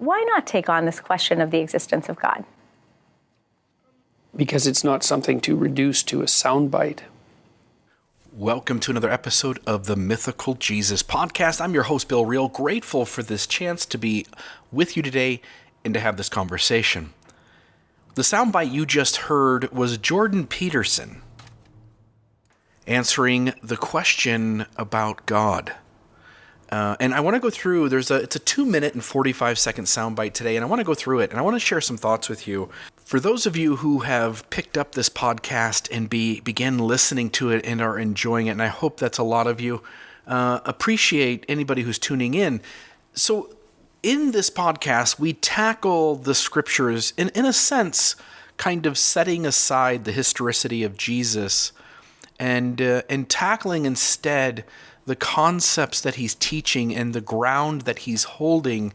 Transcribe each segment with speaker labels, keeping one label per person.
Speaker 1: Why not take on this question of the existence of God?
Speaker 2: Because it's not something to reduce to a soundbite.
Speaker 3: Welcome to another episode of the Mythical Jesus podcast. I'm your host, Bill Reel, grateful for this chance to be with you today and to have this conversation. The soundbite you just heard was Jordan Peterson answering the question about God. And I want to go through, it's a 2-minute and 45-second soundbite today, and I want to go through it, and I want to share some thoughts with you. For those of you who have picked up this podcast and began listening to it and are enjoying it, and I hope that's a lot of you, appreciate anybody who's tuning in. So in this podcast, we tackle the scriptures in a sense, kind of setting aside the historicity of Jesus and tackling instead the concepts that he's teaching and the ground that he's holding,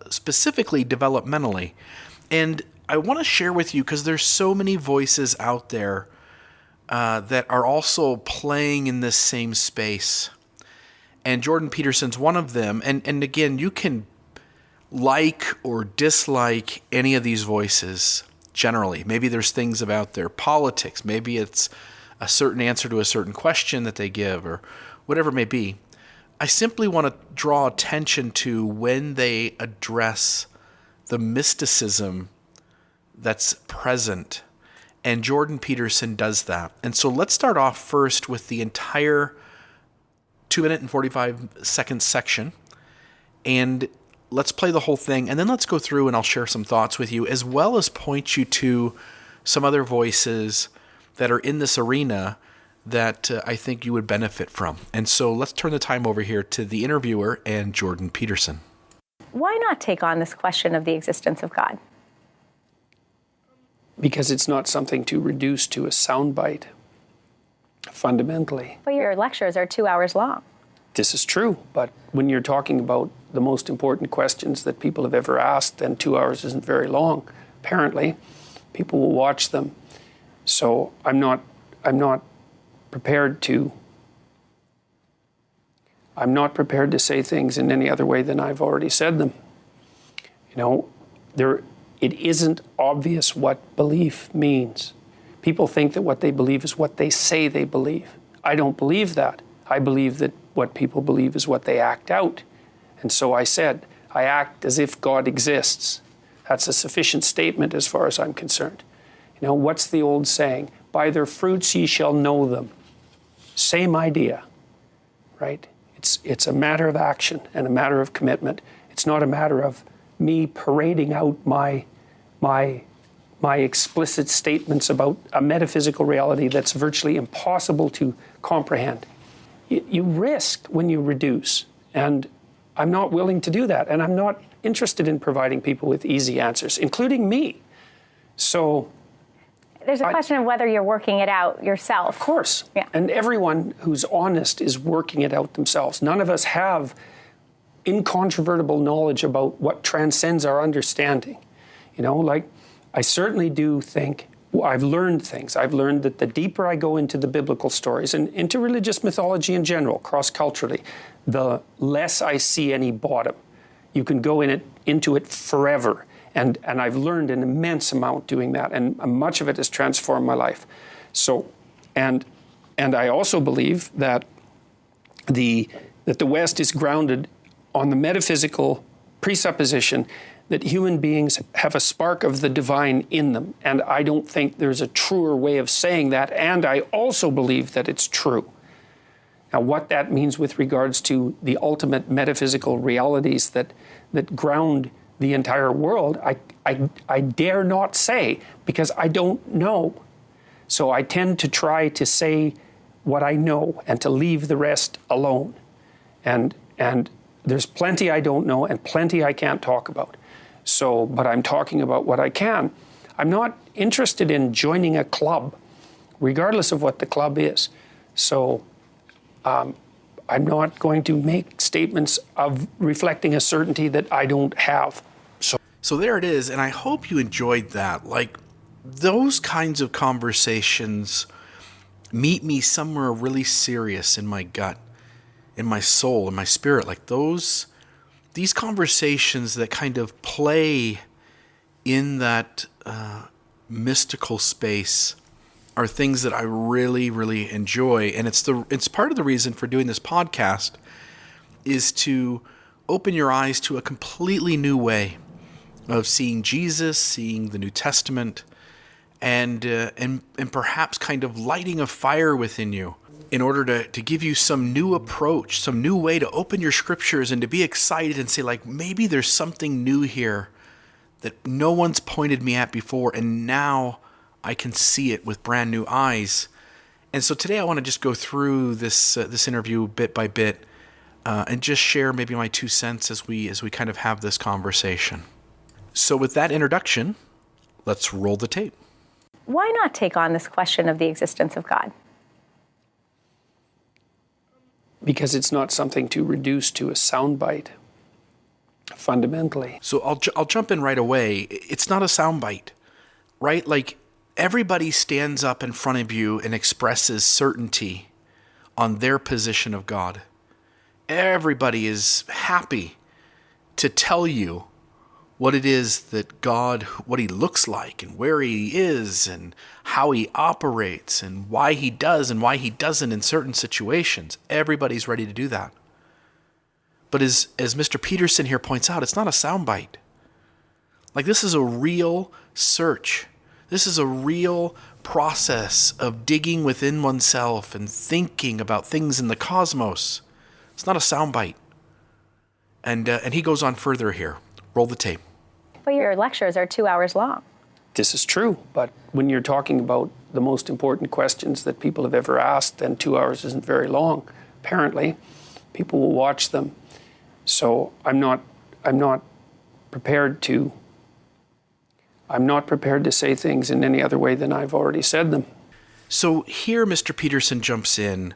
Speaker 3: specifically developmentally. And I want to share with you, because there's so many voices out there that are also playing in this same space. And Jordan Peterson's one of them. And again, you can like or dislike any of these voices generally. Maybe there's things about their politics. Maybe it's a certain answer to a certain question that they give, or whatever it may be. I simply want to draw attention to when they address the mysticism that's present. And Jordan Peterson does that. And so let's start off first with the entire 2-minute and 45-second section. And let's play the whole thing. And then let's go through and I'll share some thoughts with you, as well as point you to some other voices that are in this arena that I think you would benefit from. And so let's turn the time over here to the interviewer and Jordan Peterson.
Speaker 1: Why not take on this question of the existence of God?
Speaker 2: Because it's not something to reduce to a soundbite, fundamentally.
Speaker 1: But your lectures are 2 hours long.
Speaker 2: This is true, but when you're talking about the most important questions that people have ever asked, then 2 hours isn't very long. Apparently, people will watch them. So I'm not prepared to say things in any other way than I've already said them. It isn't obvious what belief means. People think that what they believe is what they say they believe. I don't believe that. I believe that what people believe is what they act out. And so I said, I act as if God exists. That's a sufficient statement as far as I'm concerned. What's the old saying? By their fruits ye shall know them. Same idea, right? It's a matter of action and a matter of commitment. It's not a matter of me parading out my explicit statements about a metaphysical reality that's virtually impossible to comprehend. You risk when you reduce, and I'm not willing to do that, and I'm not interested in providing people with easy answers, including me. So
Speaker 1: there's a question of whether you're working it out yourself.
Speaker 2: Of course.
Speaker 1: Yeah.
Speaker 2: And everyone who's honest is working it out themselves. None of us have incontrovertible knowledge about what transcends our understanding. I certainly do think, I've learned things. I've learned that the deeper I go into the biblical stories and into religious mythology in general, cross-culturally, the less I see any bottom. You can go into it forever. And I've learned an immense amount doing that, and much of it has transformed my life. So, and I also believe that the West is grounded on the metaphysical presupposition that human beings have a spark of the divine in them, and I don't think there's a truer way of saying that, and I also believe that it's true. Now, what that means with regards to the ultimate metaphysical realities that ground the entire world, I dare not say, because I don't know. So I tend to try to say what I know and to leave the rest alone. And there's plenty I don't know and plenty I can't talk about. So, but I'm talking about what I can. I'm not interested in joining a club, regardless of what the club is. So I'm not going to make statements of reflecting a certainty that I don't have.
Speaker 3: So there it is, and I hope you enjoyed that. Like, those kinds of conversations meet me somewhere really serious in my gut, in my soul, in my spirit. Like, those these conversations that kind of play in that mystical space are things that I really, really enjoy. And it's part of the reason for doing this podcast is to open your eyes to a completely new way of seeing Jesus, seeing the New Testament, and perhaps kind of lighting a fire within you in order to give you some new approach, some new way to open your scriptures and to be excited and say, like, maybe there's something new here that no one's pointed me at before, and now I can see it with brand new eyes. And so today I want to just go through this interview bit by bit and just share maybe my 2 cents as we kind of have this conversation. So with that introduction, let's roll the tape.
Speaker 1: Why not take on this question of the existence of God?
Speaker 2: Because it's not something to reduce to a soundbite, fundamentally.
Speaker 3: So I'll jump in right away. It's not a soundbite, right? Like, everybody stands up in front of you and expresses certainty on their position of God. Everybody is happy to tell you what it is that God, what he looks like and where he is and how he operates and why he does and why he doesn't in certain situations. Everybody's ready to do that. But as Mr. Peterson here points out, it's not a soundbite. Like, this is a real search. This is a real process of digging within oneself and thinking about things in the cosmos. It's not a soundbite. And he goes on further here. Roll the tape.
Speaker 1: But your lectures are 2 hours long.
Speaker 2: This is true, but when you're talking about the most important questions that people have ever asked, then 2 hours isn't very long. Apparently, people will watch them. So I'm not prepared to say things in any other way than I've already said them.
Speaker 3: So here Mr. Peterson jumps in,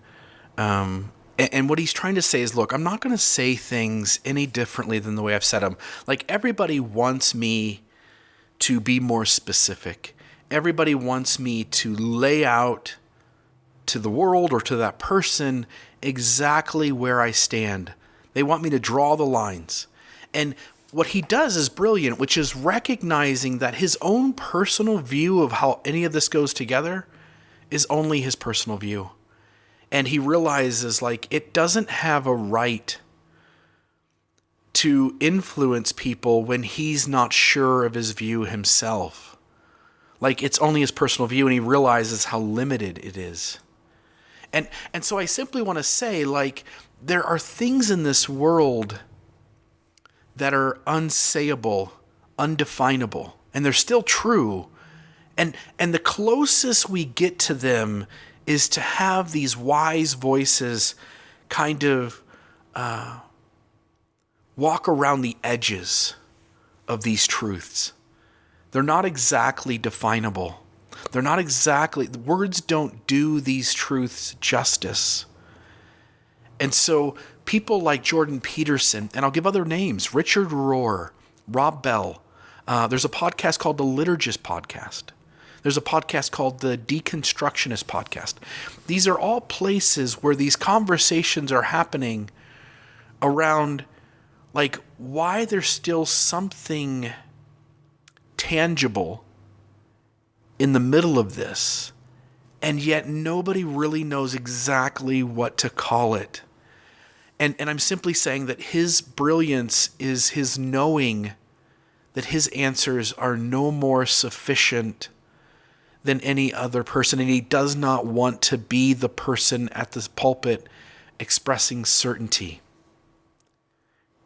Speaker 3: and what he's trying to say is, look, I'm not going to say things any differently than the way I've said them. Like, everybody wants me to be more specific. Everybody wants me to lay out to the world or to that person exactly where I stand. They want me to draw the lines. And what he does is brilliant, which is recognizing that his own personal view of how any of this goes together is only his personal view. And he realizes, like, it doesn't have a right to influence people when he's not sure of his view himself. Like, it's only his personal view, and he realizes how limited it is. And so I simply want to say, like, there are things in this world that are unsayable, undefinable, and they're still true. And the closest we get to them is to have these wise voices kind of walk around the edges of these truths. They're not exactly definable. They're not exactly, words don't do these truths justice. And so people like Jordan Peterson, and I'll give other names, Richard Rohr, Rob Bell. There's a podcast called the Liturgist Podcast. There's a podcast called the Deconstructionist Podcast. These are all places where these conversations are happening around, like, why there's still something tangible in the middle of this, and yet nobody really knows exactly what to call it. And I'm simply saying that his brilliance is his knowing that his answers are no more sufficient than any other person, and he does not want to be the person at the pulpit expressing certainty.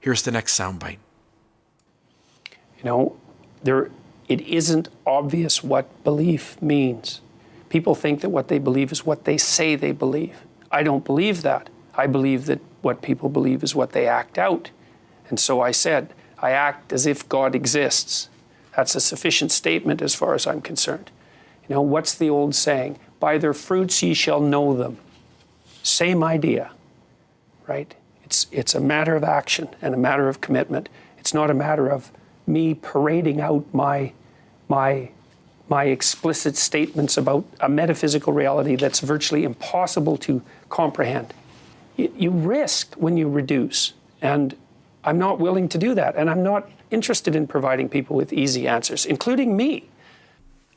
Speaker 3: Here's the next soundbite.
Speaker 2: You know, it isn't obvious what belief means. People think that what they believe is what they say they believe. I don't believe that. I believe that what people believe is what they act out. And so I said, I act as if God exists. That's a sufficient statement as far as I'm concerned. You know, what's the old saying? By their fruits ye shall know them. Same idea, right? It's a matter of action and a matter of commitment. It's not a matter of me parading out my explicit statements about a metaphysical reality that's virtually impossible to comprehend. You risk when you reduce, and I'm not willing to do that. And I'm not interested in providing people with easy answers, including me.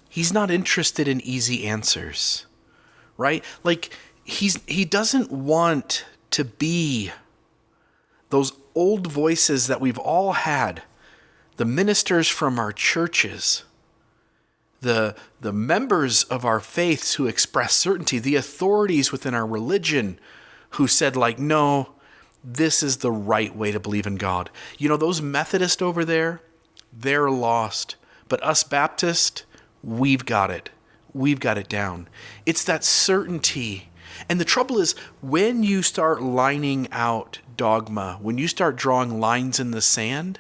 Speaker 3: He's not interested in easy answers, right? Like he doesn't want to be those old voices that we've all had, the ministers from our churches, the members of our faiths who express certainty, the authorities within our religion who said like, no, this is the right way to believe in God. You know, those Methodists over there, they're lost. But us Baptists, we've got it. We've got it down. It's that certainty. And the trouble is, when you start lining out dogma, when you start drawing lines in the sand,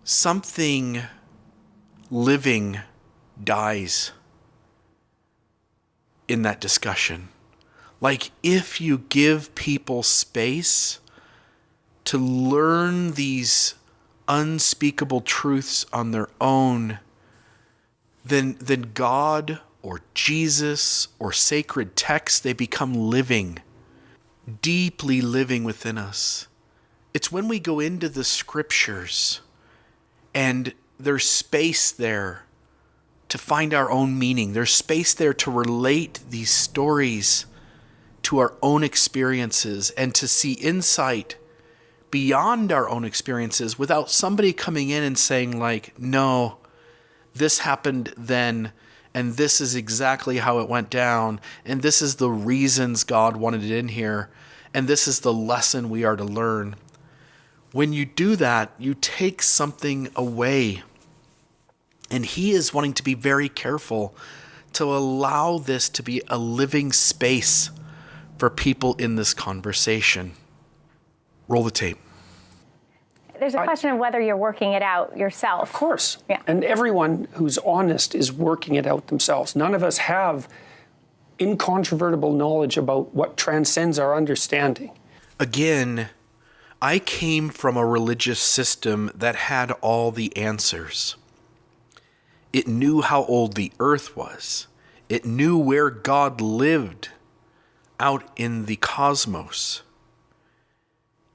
Speaker 3: something living dies in that discussion. Like if you give people space to learn these unspeakable truths on their own, then God or Jesus or sacred texts, they become living, deeply living within us. It's when we go into the scriptures and there's space there to find our own meaning. There's space there to relate these stories to our own experiences and to see insight beyond our own experiences without somebody coming in and saying like, no, this happened then, and this is exactly how it went down, and this is the reasons God wanted it in here, and this is the lesson we are to learn. When you do that, you take something away. And he is wanting to be very careful to allow this to be a living space for people in this conversation. Roll the tape.
Speaker 1: There's a question of whether you're working it out yourself.
Speaker 2: Of course.
Speaker 1: Yeah.
Speaker 2: And everyone who's honest is working it out themselves. None of us have incontrovertible knowledge about what transcends our understanding.
Speaker 3: Again, I came from a religious system that had all the answers. It knew how old the earth was. It knew where God lived out in the cosmos.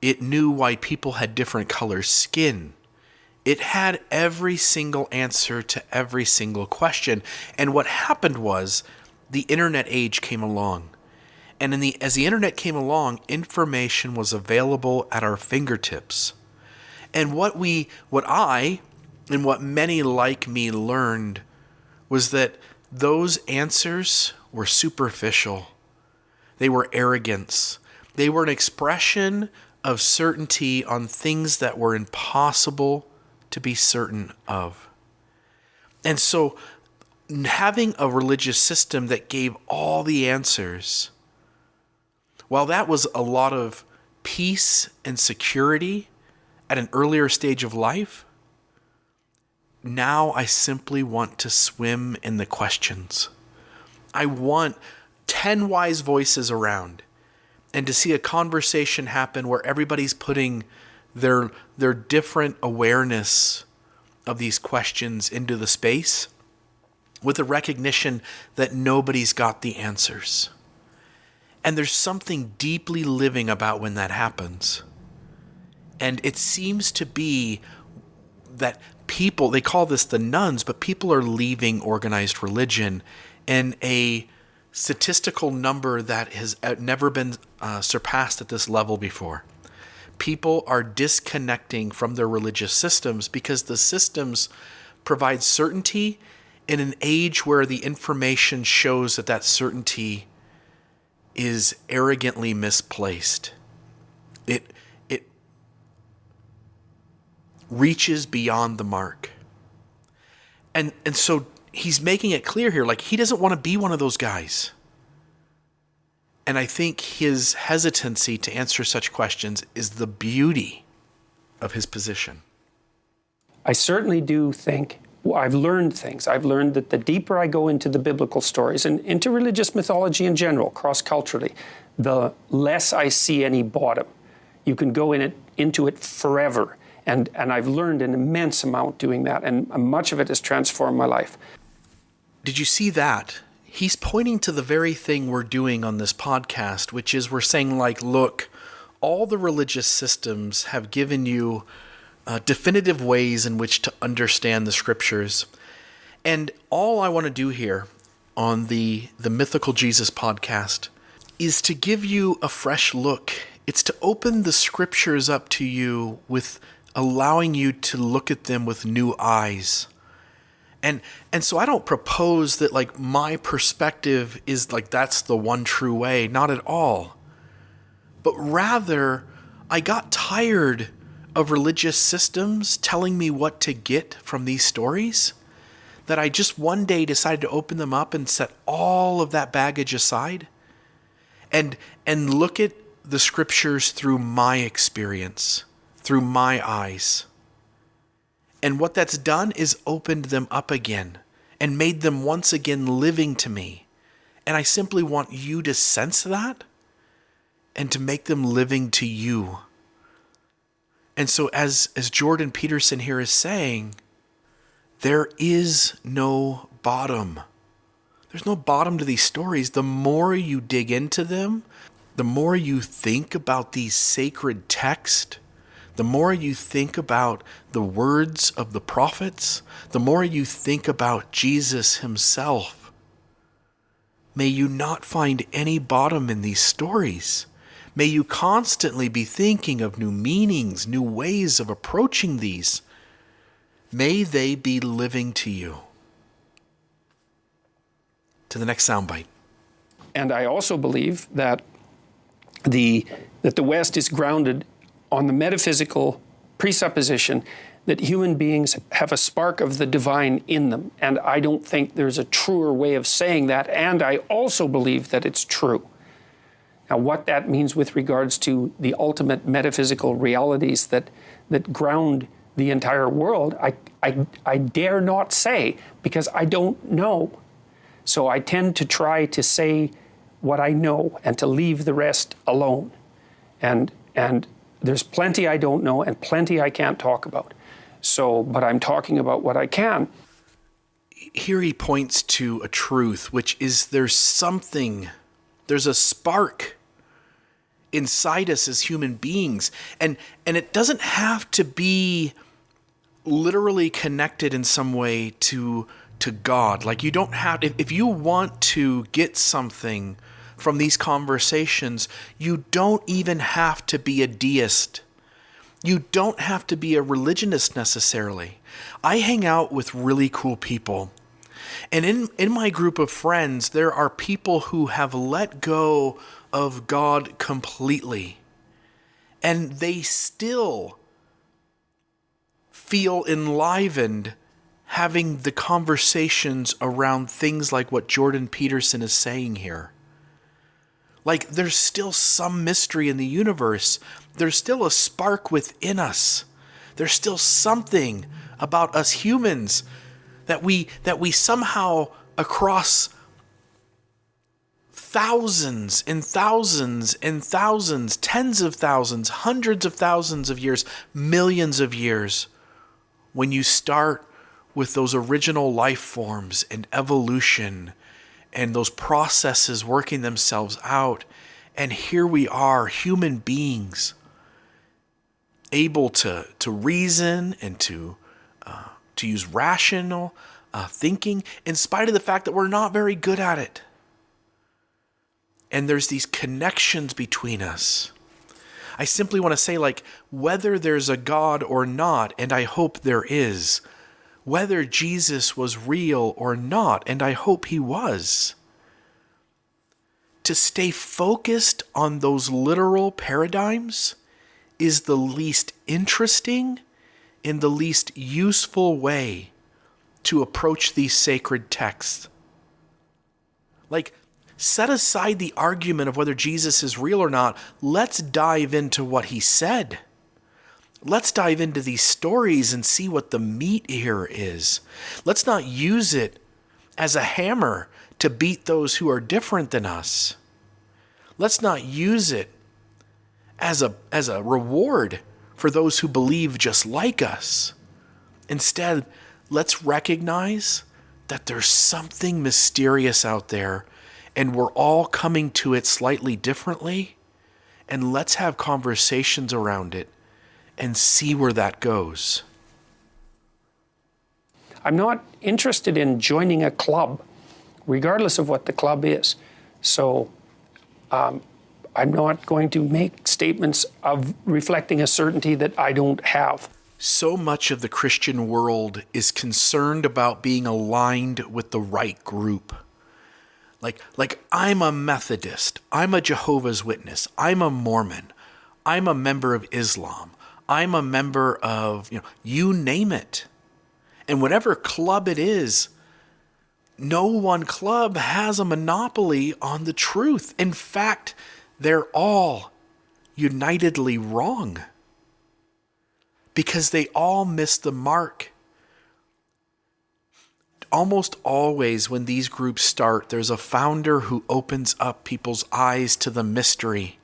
Speaker 3: It knew why people had different color skin. It had every single answer to every single question. And what happened was the internet age came along. And as the internet came along, information was available at our fingertips. And what I and what many like me learned was that those answers were superficial. They were arrogance. They were an expression of certainty on things that were impossible to be certain of. And so having a religious system that gave all the answers, while that was a lot of peace and security at an earlier stage of life, now I simply want to swim in the questions. I want 10 wise voices around and to see a conversation happen where everybody's putting their different awareness of these questions into the space with the recognition that nobody's got the answers. And there's something deeply living about when that happens. And it seems to be that people, they call this the nuns, but people are leaving organized religion in a statistical number that has never been surpassed at this level before. People are disconnecting from their religious systems because the systems provide certainty in an age where the information shows that certainty is arrogantly misplaced. It reaches beyond the mark. And so he's making it clear here, like he doesn't want to be one of those guys. And I think his hesitancy to answer such questions is the beauty of his position.
Speaker 2: I certainly do think, well, I've learned things. I've learned that the deeper I go into the biblical stories and into religious mythology in general, cross-culturally, the less I see any bottom. You can go into it forever. And I've learned an immense amount doing that, and much of it has transformed my life.
Speaker 3: Did you see that? He's pointing to the very thing we're doing on this podcast, which is we're saying like, look, all the religious systems have given you definitive ways in which to understand the scriptures. And all I want to do here on the Mythical Jesus podcast is to give you a fresh look. It's to open the scriptures up to you with allowing you to look at them with new eyes. And so I don't propose that like my perspective is like that's the one true way, not at all. But rather, I got tired of religious systems telling me what to get from these stories, that I just one day decided to open them up and set all of that baggage aside and look at the scriptures through my experience, through my eyes. And what that's done is opened them up again and made them once again living to me. And I simply want you to sense that and to make them living to you. And so as Jordan Peterson here is saying, there is no bottom. There's no bottom to these stories. The more you dig into them, the more you think about these sacred texts, the more you think about the words of the prophets, the more you think about Jesus himself. May you not find any bottom in these stories. May you constantly be thinking of new meanings, new ways of approaching these. May they be living to you. To the next soundbite.
Speaker 2: And I also believe that the West is grounded on the metaphysical presupposition that human beings have a spark of the divine in them. And I don't think there's a truer way of saying that. And I also believe that it's true. Now, what that means with regards to the ultimate metaphysical realities that ground the entire world, I dare not say, because I don't know. So I tend to try to say what I know and to leave the rest alone. And there's plenty I don't know and plenty I can't talk about. So, but I'm talking about what I can.
Speaker 3: Here he points to a truth, which is there's a spark inside us as human beings. And it doesn't have to be literally connected in some way to God. Like you don't have, if you want to get something from these conversations, you don't even have to be a deist. You don't have to be a religionist necessarily. I hang out with really cool people. And in my group of friends, there are people who have let go of God completely. And they still feel enlivened having the conversations around things like what Jordan Peterson is saying here. Like there's still some mystery in the universe. There's still a spark within us. There's still something about us humans that we somehow across thousands and thousands and thousands, tens of thousands, hundreds of thousands of years, millions of years, when you start with those original life forms and evolution and those processes working themselves out. And here we are, human beings, able to reason and to use rational thinking, in spite of the fact that we're not very good at it. And there's these connections between us. I simply want to say, like, whether there's a God or not, and I hope there is, whether Jesus was real or not, and I hope he was, to stay focused on those literal paradigms is the least interesting and the least useful way to approach these sacred texts. Like, set aside the argument of whether Jesus is real or not. Let's dive into what he said. Let's dive into these stories and see what the meat here is. Let's not use it as a hammer to beat those who are different than us. Let's not use it as a reward for those who believe just like us. Instead, let's recognize that there's something mysterious out there, and we're all coming to it slightly differently, and let's have conversations around it and see where that goes.
Speaker 2: I'm not interested in joining a club, regardless of what the club is. So I'm not going to make statements of reflecting a certainty that I don't have.
Speaker 3: So much of the Christian world is concerned about being aligned with the right group. Like I'm a Methodist, I'm a Jehovah's Witness, I'm a Mormon, I'm a member of Islam, I'm a member of, you name it. And whatever club it is, no one club has a monopoly on the truth. In fact, they're all unitedly wrong because they all miss the mark. Almost always when these groups start, there's a founder who opens up people's eyes to the mystery.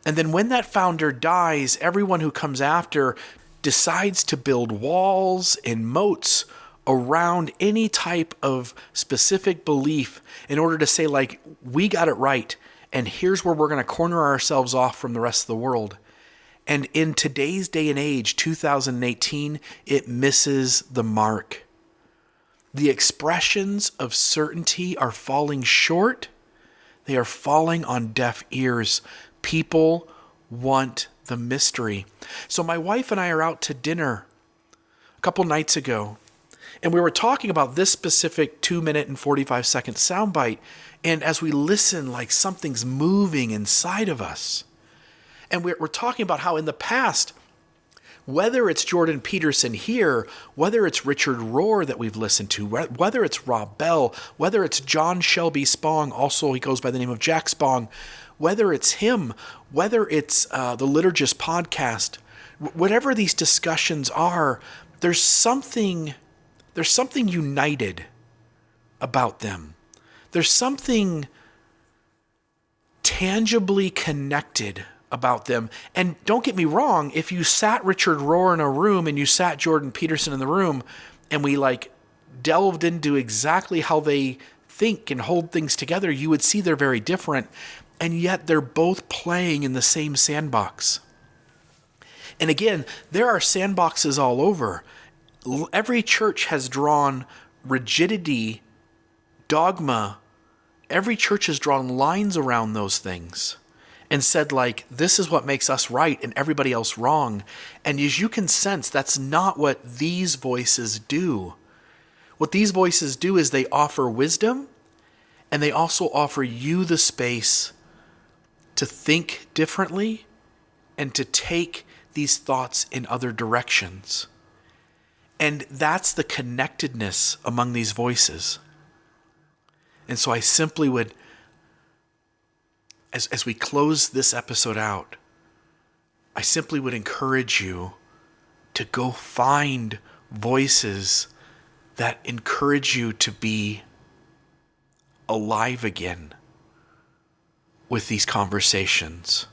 Speaker 3: And then when that founder dies, everyone who comes after decides to build walls and moats around any type of specific belief in order to say, like, we got it right, and here's where we're going to corner ourselves off from the rest of the world. And in today's day and age, 2018, it misses the mark. The expressions of certainty are falling short. They are falling on deaf ears. People want the mystery. So my wife and I are out to dinner a couple nights ago, and we were talking about this specific 2-minute and 45-second soundbite. And as we listen, like something's moving inside of us. And we're talking about how in the past, whether it's Jordan Peterson here, whether it's Richard Rohr that we've listened to, whether it's Rob Bell, whether it's John Shelby Spong, also he goes by the name of Jack Spong, whether it's him, whether it's the Liturgist podcast, whatever these discussions are, there's something united about them. There's something tangibly connected about them. And don't get me wrong, if you sat Richard Rohr in a room and you sat Jordan Peterson in the room and we delved into exactly how they think and hold things together, you would see they're very different. And yet they're both playing in the same sandbox. And again, there are sandboxes all over. Every church has drawn rigidity, dogma. Every church has drawn lines around those things and said, this is what makes us right and everybody else wrong. And as you can sense, that's not what these voices do. What these voices do is they offer wisdom, and they also offer you the space to think differently and to take these thoughts in other directions. And that's the connectedness among these voices. And so I simply would, as we close this episode out, I simply would encourage you to go find voices that encourage you to be alive again with these conversations.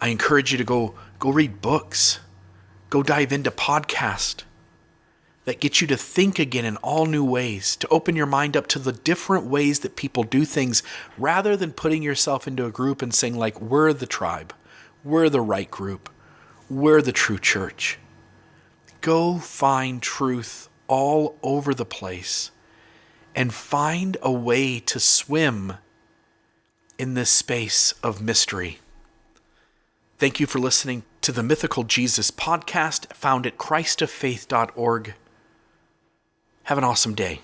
Speaker 3: I encourage you to go read books, go dive into podcasts that get you to think again in all new ways, to open your mind up to the different ways that people do things, rather than putting yourself into a group and saying, we're the tribe, we're the right group, we're the true church. Go find truth all over the place and find a way to swim in this space of mystery. Thank you for listening to the Mythical Jesus podcast, found at christoffaith.org. Have an awesome day.